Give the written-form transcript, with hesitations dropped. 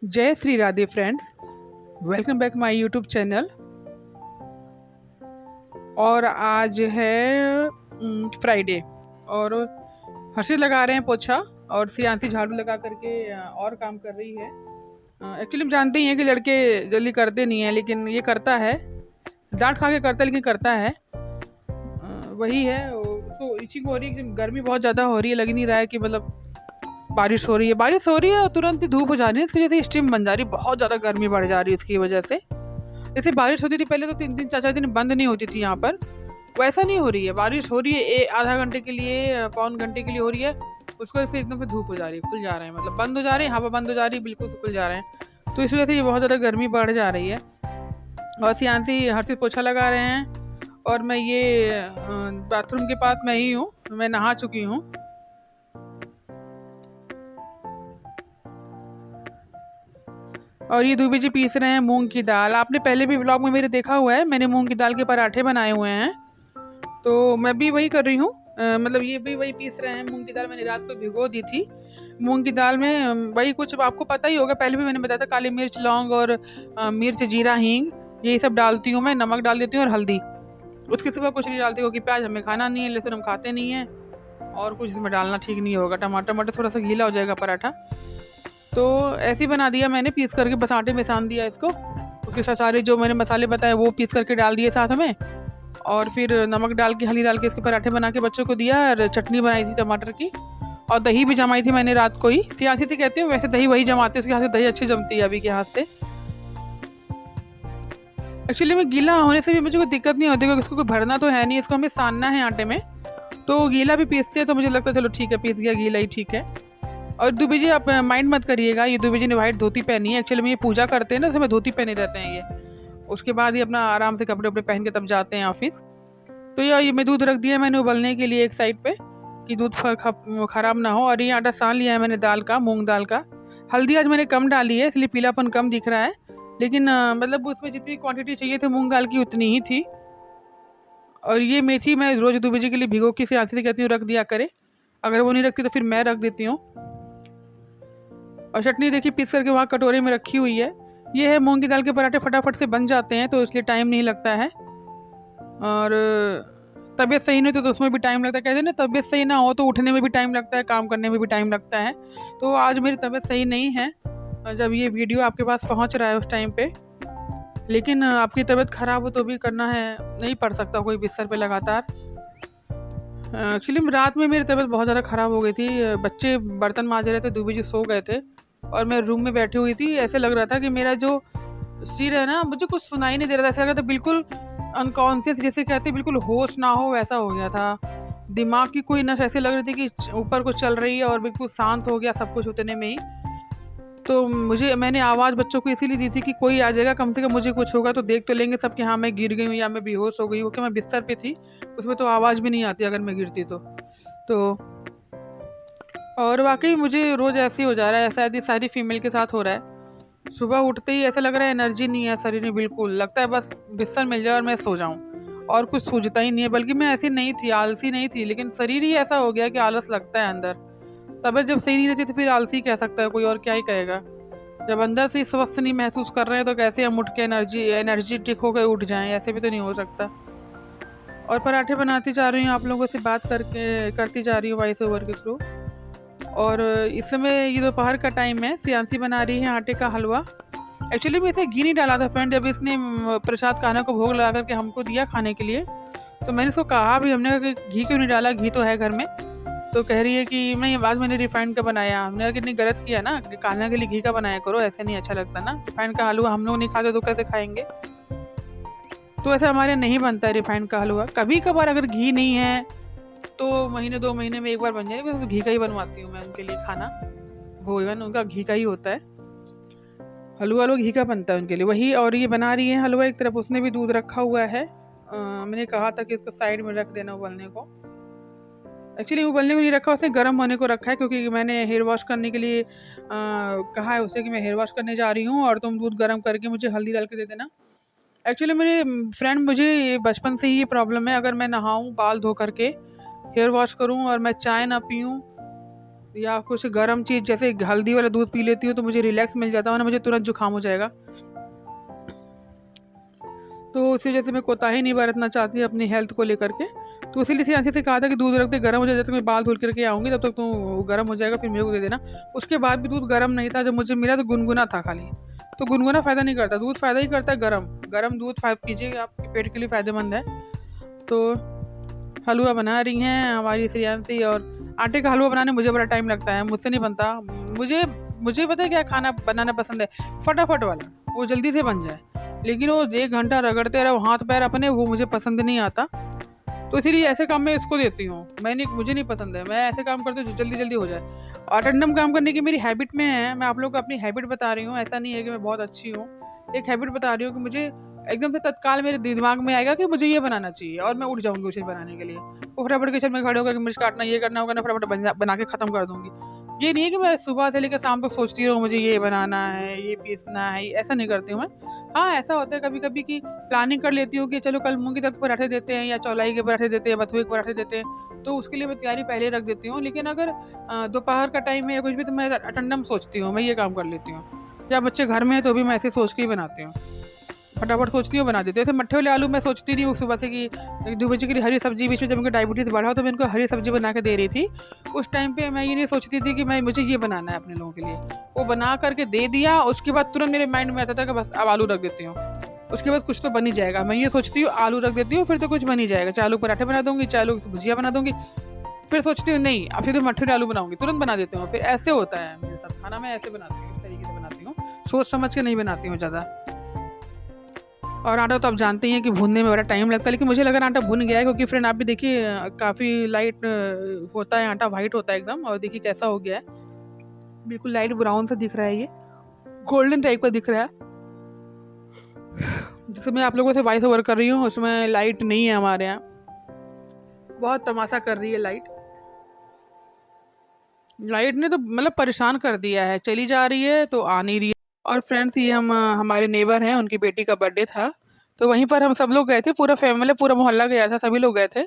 जय Shri Radhe friends, welcome back my YouTube channel. और आज है फ्राइडे और हर्षित लगा रहे हैं पोछा और सियांसी झाड़ू लगा करके और काम कर रही है। एक्चुअली हम जानते ही हैं कि लड़के जल्दी करते नहीं हैं, लेकिन ये करता है। डांट खा के करता है लेकिन करता है। वही है, उसको इचिंग हो रही है। गर्मी बहुत ज़्यादा हो रही है, लग नहीं रहा है कि मतलब बारिश हो रही है और तुरंत ही धूप हो जा रही है। इसकी वजह से स्टीम बन जा रही है, बहुत ज़्यादा गर्मी बढ़ जा रही है इसकी वजह से। जैसे बारिश होती थी पहले तो 3 दिन 4 दिन बंद नहीं होती थी यहाँ पर, वैसा नहीं हो रही है। बारिश हो रही है आधा घंटे के लिए, पौन घंटे के लिए हो रही है, उसके बाद फिर एकदम फिर धूप हो जा रही है, खुल जा रहे हैं, मतलब बंद हो जा रही है, हवा बंद हो जा रही है, बिल्कुल से खुल जा रहे हैं। तो इस वजह से ये बहुत ज़्यादा गर्मी बढ़ जा रही है। और सियांसी हर चीज़ पोछा लगा रहे हैं और मैं ये बाथरूम के पास मैं ही हूँ, मैं नहा चुकी हूँ। और ये दूबी जी पीस रहे हैं मूंग की दाल। आपने पहले भी व्लॉग में मेरे देखा हुआ है, मैंने मूंग की दाल के पराठे बनाए हुए हैं, तो मैं भी वही कर रही हूँ। मतलब ये भी वही पीस रहे हैं मूंग की दाल। मैंने रात को भिगो दी थी। मूंग की दाल में वही कुछ आपको पता ही होगा, पहले भी मैंने बताया था, काली मिर्च, लौंग और मिर्च, जीरा, हींग, यही सब डालती हूँ मैं। नमक डाल देती हूँ और हल्दी, उसके सिवा कुछ नहीं डालती, क्योंकि प्याज हमें खाना नहीं है, लहसुन हम खाते नहीं है और कुछ इसमें डालना ठीक नहीं होगा। टमाटर थोड़ा सा गीला हो जाएगा पराठा। तो ऐसे ही बना दिया मैंने, पीस करके बस आटे में सान दिया इसको। उसके साथ सारे जो मैंने मसाले बताए वो पीस करके डाल दिए साथ में, और फिर नमक डाल के, हल्दी डाल के इसके पराठे बना के बच्चों को दिया। और चटनी बनाई थी टमाटर की, और दही भी जमाई थी मैंने रात को ही। सियासी से कहती हूँ, वैसे दही वही जमाते हैं, उसके हाथ से दही अच्छी जमती है अभी के हाथ से। एक्चुअली में गीला होने से भी मुझे कोई दिक्कत नहीं होती, क्योंकि इसको कोई भरना तो है नहीं, इसको हमें सानना है आटे में। तो गीला भी पीसते हैं तो मुझे लगता है चलो ठीक है, पीस गया गीला ही ठीक है। और दुबे जी आप माइंड मत करिएगा, ये दुबे जी ने वाइट धोती पहनी है। एक्चुअली में ये पूजा करते हैं ना, तो में धोती पहने रहते हैं ये। उसके बाद ही अपना आराम से कपड़े वपड़े पहन के तब जाते हैं ऑफिस। तो ये मैं दूध रख दिया मैंने उबलने के लिए एक साइड पे, कि दूध खराब ना हो। और ये आटा सान लिया है मैंने दाल का, मूंग दाल का। हल्दी आज मैंने कम डाली है, इसलिए पीलापन कम दिख रहा है, लेकिन मतलब उसमें जितनी क्वांटिटी चाहिए थी मूंग दाल की उतनी ही थी। और ये मेथी मैं रोज़ दुबे जी के लिए भिगो के सियांसी से कहती हूँ रख दिया करे, अगर वो नहीं रखती तो फिर मैं रख देती हूँ। और चटनी देखिए पीस करके वहाँ कटोरे में रखी हुई है। ये है मूंग की दाल के पराठे, फटाफट से बन जाते हैं, तो इसलिए टाइम नहीं लगता है। और तबीयत सही नहीं तो उसमें भी टाइम लगता है। कहते हैं ना, तबीयत सही ना हो तो उठने में भी टाइम लगता है, काम करने में भी टाइम लगता है। तो आज मेरी तबीयत सही नहीं है जब ये वीडियो आपके पास पहुँच रहा है उस टाइम पे। लेकिन आपकी तबीयत ख़राब हो तो भी करना है, नहीं पड़ सकता कोई बिस्तर पे लगातार। एक्चुअली रात में मेरी तबीयत बहुत ज़्यादा ख़राब हो गई थी। बच्चे बर्तन मांज रहे थे, दूबी जी सो गए थे और मैं रूम में बैठी हुई थी। ऐसे लग रहा था कि मेरा जो सिर है ना, मुझे कुछ सुनाई नहीं दे रहा था। ऐसा लग रहा था बिल्कुल अनकॉन्शियस, जैसे कहते हैं बिल्कुल होश ना हो, वैसा हो गया था। दिमाग की कोई नस ऐसे लग रही थी कि ऊपर कुछ चल रही है, और बिल्कुल शांत हो गया सब कुछ उतने में ही। तो मैंने आवाज़ बच्चों को इसीलिए दी थी कि कोई आ जाएगा, कम से कम मुझे कुछ होगा तो देख तो लेंगे सब कि हाँ मैं गिर गई हूँ या मैं बेहोश हो गई हूँ, क्योंकि मैं बिस्तर पे थी। उसमें तो आवाज़ भी नहीं आती अगर मैं गिरती तो और वाकई मुझे रोज़ ऐसे ही हो जा रहा है, शायद ये सारी फीमेल के साथ हो रहा है। सुबह उठते ही ऐसा लग रहा है एनर्जी नहीं है शरीर में, बिल्कुल लगता है बस बिस्तर मिल जाए और मैं सो जाऊँ, और कुछ सूझता ही नहीं है। बल्कि मैं ऐसी नहीं थी, आलसी नहीं थी, लेकिन शरीर ही ऐसा हो गया कि आलस लगता है अंदर। तबीयत जब सही नहीं रहती तो फिर आलसी कह सकता है कोई, और क्या ही कहेगा। जब अंदर से स्वस्थ नहीं महसूस कर रहे हैं तो कैसे हम उठ के एनर्जेटिक होकर उठ जाएं, ऐसे भी तो नहीं हो सकता। और पराठे बनाती जा रही हूँ, आप लोगों से बात करके करती जा रही हूँ वॉइस ओवर के थ्रू। और इस समय ये दोपहर का टाइम है, सियांसी बना रही है आटे का हलवा। एक्चुअली मैं इसे घी नहीं डाला था फ्रेंड, जब इसने प्रसाद खाना को भोग लगा करके हमको दिया खाने के लिए, तो मैंने इसको कहा भी, हमने कहा कि घी क्यों नहीं डाला, घी तो है घर में। तो कह रही है कि नहीं, बाद मैंने रिफाइंड का बनाया। हमने कहा कितनी गलत किया ना, खाने के लिए घी का बनाया करो, ऐसे नहीं अच्छा लगता ना। रिफाइंड का हलवा हम लोग नहीं खाते तो कैसे खाएंगे। तो ऐसा हमारे नहीं बनता है रिफाइंड का हलवा। कभी कभार अगर घी नहीं है तो महीने 2 महीने में एक बार बन जाएगा, तो घी का ही बनवाती हूँ मैं उनके लिए खाना। भोजन उनका घी का ही होता है, हलवा घी का बनता है उनके लिए वही। और ये बना रही है हलवा एक तरफ, उसने भी दूध रखा हुआ है। मैंने कहा था कि इसको साइड में रख देना उबलने को। एक्चुअली उबलने को नहीं रखा, उसने गर्म होने को रखा है, क्योंकि मैंने हेयर वॉश करने के लिए कहा है उसे कि मैं हेयर वॉश करने जा रही हूँ और तुम दूध गर्म करके मुझे हल्दी डाल के दे देना। एक्चुअली मेरे फ्रेंड, मुझे ये बचपन से ही ये प्रॉब्लम है, अगर मैं नहाऊँ बाल धो करके हेयर वॉश करूँ और मैं चाय ना पीऊँ या कुछ गर्म चीज़ जैसे हल्दी वाला दूध पी लेती हूँ तो मुझे रिलैक्स मिल जाता है, वरना मुझे तुरंत जुकाम हो जाएगा। तो इसी वजह से मैं कोताही नहीं बरतना चाहती अपनी हेल्थ को लेकर के। तो इसीलिए सियांसी से कहा था कि दूध रख दे, गर्म हो जाए, जब तक मैं बाल धुल करके आऊँगी तब तक तो गर्म हो जाएगा, फिर मेरे को दे देना। उसके बाद भी दूध गर्म नहीं था, जब मुझे मिला तो गुनगुना था खाली। तो गुनगुना फ़ायदा नहीं करता, दूध फ़ायदा ही करता है गर्म। गर्म दूध पीजिए, आपके पेट के लिए फ़ायदेमंद है। तो हलवा बना रही हैं हमारी श्रेयांशी, और आटे का हलवा बनाने मुझे बड़ा टाइम लगता है, मुझसे नहीं बनता। मुझे पता है क्या खाना बनाना पसंद है, फटाफट वाला, वो जल्दी से बन जाए। लेकिन वो 1 घंटा रगड़ते रहो हाथ पैर अपने, वो मुझे पसंद नहीं आता। तो इसीलिए ऐसे काम मैं इसको देती हूँ। मुझे नहीं पसंद है, मैं ऐसे काम करती हूँ जो जल्दी जल्दी हो जाए। और रैंडम काम करने की मेरी हैबिट में है, मैं आप लोगों को अपनी हैबिट बता रही हूँ। ऐसा नहीं है कि मैं बहुत अच्छी हूँ, एक हैबिट बता रही हूँ कि मुझे एकदम से तत्काल मेरे दिमाग में आएगा कि मुझे ये बनाना चाहिए, और मैं उठ जाऊँगी उसे बनाने के लिए। वो फटाफट किचन में खड़े होकर मिर्च काटना, ये करना होगा ना, फटाफट बना के ख़त्म कर दूँगी। ये नहीं है कि मैं सुबह से लेकर शाम तक सोचती रहूँ मुझे ये बनाना है, ये पीसना है, ऐसा नहीं करती हूँ मैं। हाँ, ऐसा होता है कभी कभी कि प्लानिंग कर लेती हूँ कि चलो कल मूंग की दाल के पराठे देते हैं, या चौलाई के पराठे देते हैं, बथुए के पराठे देते हैं, तो उसके लिए मैं तैयारी पहले रख देती हूँ। लेकिन अगर दोपहर का टाइम है या कुछ भी, तो मैं अटेंडम सोचती हूँ, मैं ये काम कर लेती हूँ। या बच्चे घर में है तो भी मैं ऐसे सोच के ही बनाती हूँ, फटाफट सोचती हूँ बना देती हूँ। ऐसे मट्ठे वाले आलू मैं सोचती नहीं हूँ सुबह से कि 2 बजे की हरी सब्जी, बीच में जब उनको डायबिटीज़ बढ़ा तो मैं इनको हरी सब्जी बना के दे रही थी। उस टाइम पे मैं ये नहीं सोचती थी कि मुझे ये बनाना है अपने लोगों के लिए। वो बना करके दे दिया, उसके बाद तुरंत मेरे माइंड में आता था कि बस अब आलू रख देती हूँ, उसके बाद कुछ तो बन ही जाएगा। मैं ये सोचती हूँ आलू रख देती हूँ, फिर तो कुछ बन ही जाएगा, चाहे आलू पराठे बना दूँगी, चाहे आलू भुजिया बना दूँगी। फिर सोचती हूँ नहीं, अब सीधे मट्ठे आलू बनाऊँगी, तुरंत बना देती हूँ। फिर ऐसे होता है मेरे साथ, खाना मैं ऐसे बनाती हूँ, इस तरीके से बनाती हूँ, सोच समझ के नहीं बनाती हूँ ज़्यादा। और आटा तो आप जानते ही हैं कि भूनने में बड़ा टाइम लगता है, लेकिन मुझे लगा आटा भुन गया है, क्योंकि फ्रेंड आप भी देखिए काफ़ी लाइट होता है आटा, वाइट होता है एकदम, और देखिए कैसा हो गया है, बिल्कुल लाइट ब्राउन सा दिख रहा है, ये गोल्डन टाइप का दिख रहा है। जिसमें मैं आप लोगों से वॉइस ओवर कर रही हूँ, उसमें लाइट नहीं है हमारे यहाँ, बहुत तमाशा कर रही है लाइट। लाइट ने तो मतलब परेशान कर दिया है, चली जा रही है तो आ नहीं रही है। और फ्रेंड्स, ये हमारे नेबर हैं, उनकी बेटी का बर्थडे था, तो वहीं पर हम सब लोग गए थे, पूरा फैमिली, पूरा मोहल्ला गया था, सभी लोग गए थे।